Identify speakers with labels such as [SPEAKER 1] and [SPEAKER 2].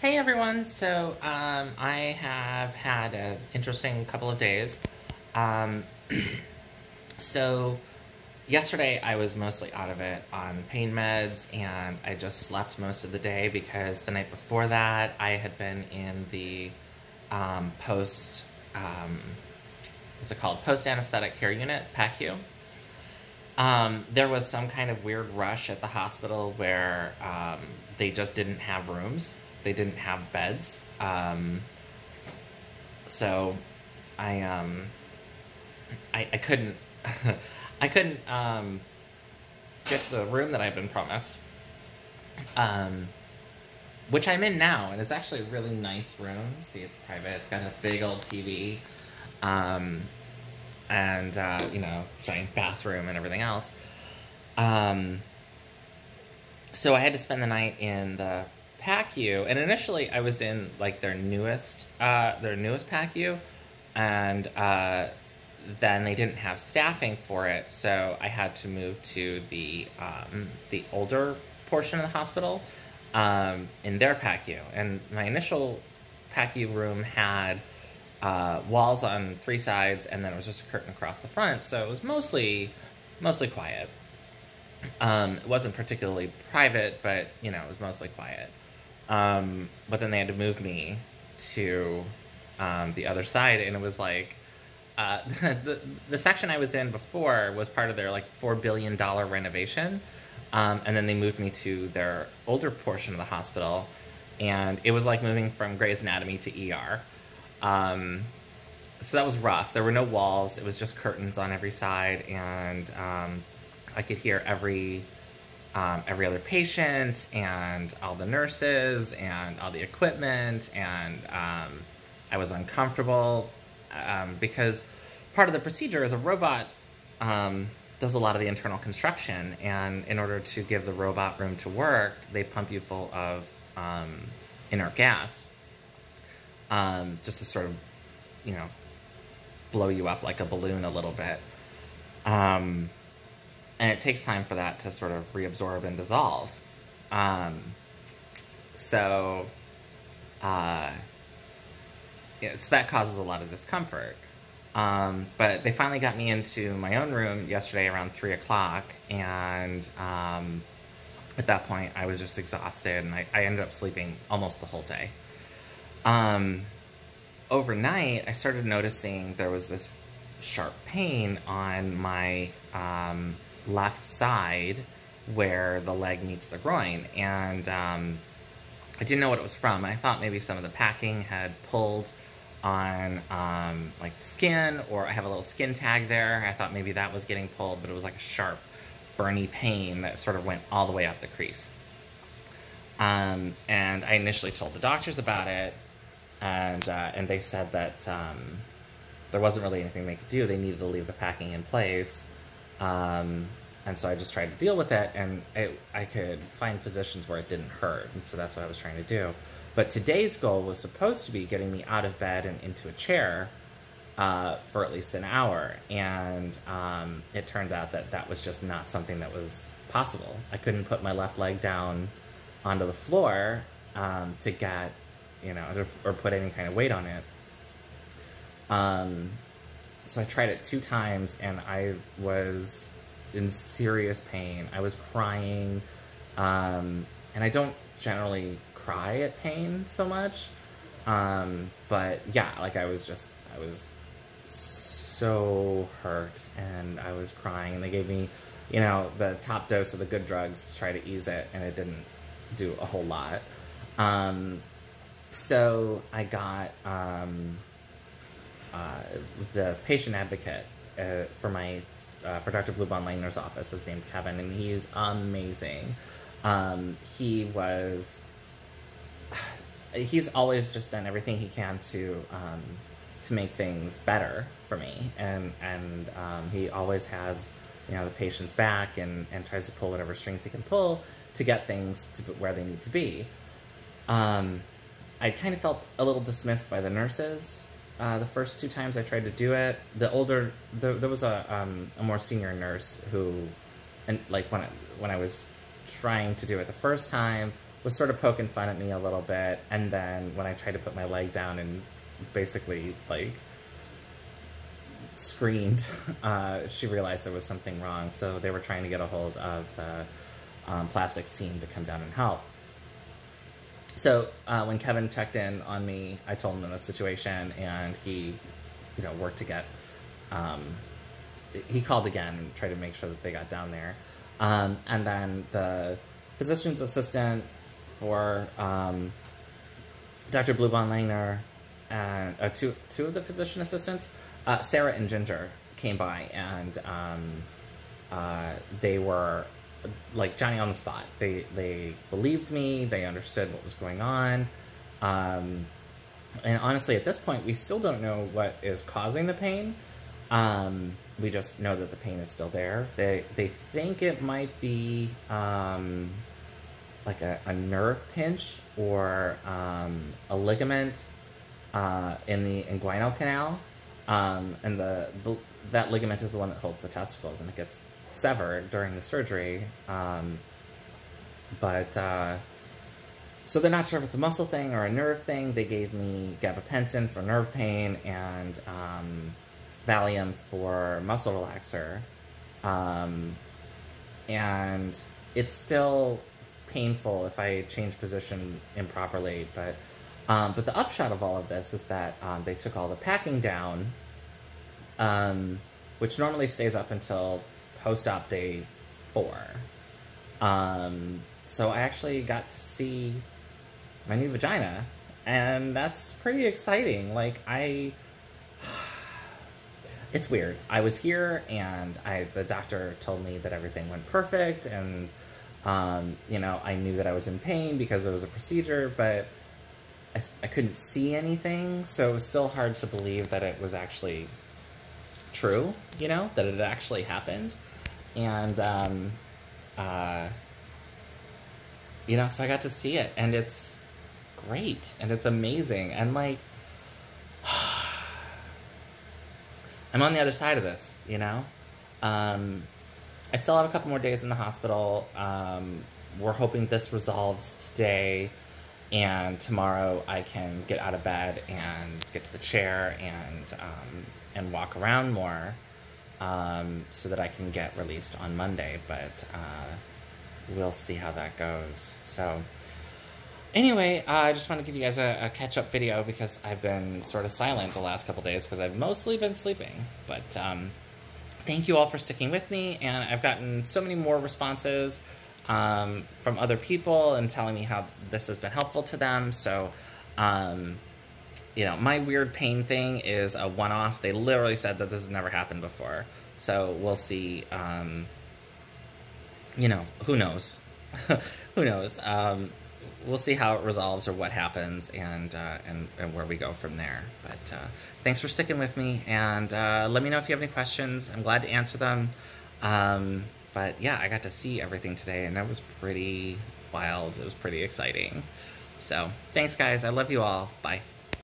[SPEAKER 1] Hey everyone, I have had an interesting couple of days. Um, so yesterday I was mostly out of it on pain meds and I just slept most of the day because the night before that I had been in the post, what's it called? Post anesthetic care unit, PACU. There was some kind of weird rush at the hospital where they just didn't have rooms. They didn't have beds. So I, I couldn't I couldn't get to the room that I've been promised, which I'm in now, and it's actually a really nice room. See, it's private. It's got a big old TV. And giant bathroom and everything else. So I had to spend the night in the PACU, and initially I was in like their newest PACU, and then they didn't have staffing for it, so I had to move to the older portion of the hospital in their PACU. And my initial PACU room had walls on three sides, and then it was just a curtain across the front, so it was mostly quiet. It wasn't particularly private, but it was mostly quiet. But then they had to move me to the other side, and it was like the section I was in before was part of their like $4 billion renovation, and then they moved me to their older portion of the hospital, and it was like moving from Grey's Anatomy to ER. So that was rough. There were no walls. It was just curtains on every side, and I could hear every other patient and all the nurses and all the equipment, and I was uncomfortable because part of the procedure is a robot does a lot of the internal construction, and in order to give the robot room to work, they pump you full of inert gas. Just to sort of, blow you up like a balloon a little bit. And it takes time for that to sort of reabsorb and dissolve. So that causes a lot of discomfort. But they finally got me into my own room yesterday around 3 o'clock, and at that point I was just exhausted, and I ended up sleeping almost the whole day. Overnight, I started noticing there was this sharp pain on my left side where the leg meets the groin, and I didn't know what it was from. I thought maybe some of the packing had pulled on like the skin, or I have a little skin tag there. I thought maybe that was getting pulled, but it was like a sharp, burny pain that sort of went all the way up the crease. And I initially told the doctors about it, and they said that there wasn't really anything they could do. They needed to leave the packing in place. And so I just tried to deal with it, and I could find positions where it didn't hurt, and so that's what I was trying to do. But today's goal was supposed to be getting me out of bed and into a chair for at least an hour, and it turns out that that was just not something that was possible. I couldn't put my left leg down onto the floor to get, or put any kind of weight on it. So I tried it 2 times, and I was in serious pain. I was crying, and I don't generally cry at pain so much, but yeah, like I was so hurt, and I was crying, and they gave me, the top dose of the good drugs to try to ease it, and it didn't do a whole lot. So I got the patient advocate for Dr. Blue-Bond-Langner's office is named Kevin, and he's amazing. He's always just done everything he can to make things better for me, and he always has the patient's back, and tries to pull whatever strings he can pull to get things to where they need to be. I kind of felt a little dismissed by the nurses the first 2 times I tried to do it. There was a more senior nurse who, and like when I was trying to do it the first time, was sort of poking fun at me a little bit. And then when I tried to put my leg down and basically, like, screamed, she realized there was something wrong. So they were trying to get a hold of the plastics team to come down and help. So when Kevin checked in on me, I told him the situation, and he, you know, worked to get, he called again and tried to make sure that they got down there. And then the physician's assistant for Dr. Bluebon-Langner, and two of the physician assistants, Sarah and Ginger, came by, and they were like Johnny on the spot. They believed me. They understood what was going on. And honestly, at this point, we still don't know what is causing the pain. We just know that the pain is still there. They think it might be like a nerve pinch or a ligament in the inguinal canal. And that ligament is the one that holds the testicles, and it gets severed during the surgery. So they're not sure if it's a muscle thing or a nerve thing. They gave me gabapentin for nerve pain and Valium for muscle relaxer. And it's still painful if I change position improperly, but the upshot of all of this is that they took all the packing down, which normally stays up until post-op day 4. So I actually got to see my new vagina, and that's pretty exciting. Like, it's weird. I was here, and the doctor told me that everything went perfect, and, you know, I knew that I was in pain because it was a procedure, but I couldn't see anything, so it was still hard to believe that it was actually true, you know, that it actually happened. And, you know, so I got to see it, and it's great, and it's amazing, and, like, I'm on the other side of this, you know? I still have a couple more days in the hospital. We're hoping this resolves today, and tomorrow I can get out of bed and get to the chair and walk around more, so that I can get released on Monday, but we'll see how that goes. So anyway, I just want to give you guys a catch-up video because I've been sort of silent the last couple days because I've mostly been sleeping. But thank you all for sticking with me, and I've gotten so many more responses from other people and telling me how this has been helpful to them. So, you know, my weird pain thing is a one-off. They literally said that this has never happened before. So we'll see. You know, who knows? Who knows? We'll see how it resolves or what happens, and where we go from there. But thanks for sticking with me, and let me know if you have any questions. I'm glad to answer them. But yeah, I got to see everything today, and that was pretty wild. It was pretty exciting. So thanks, guys. I love you all. Bye.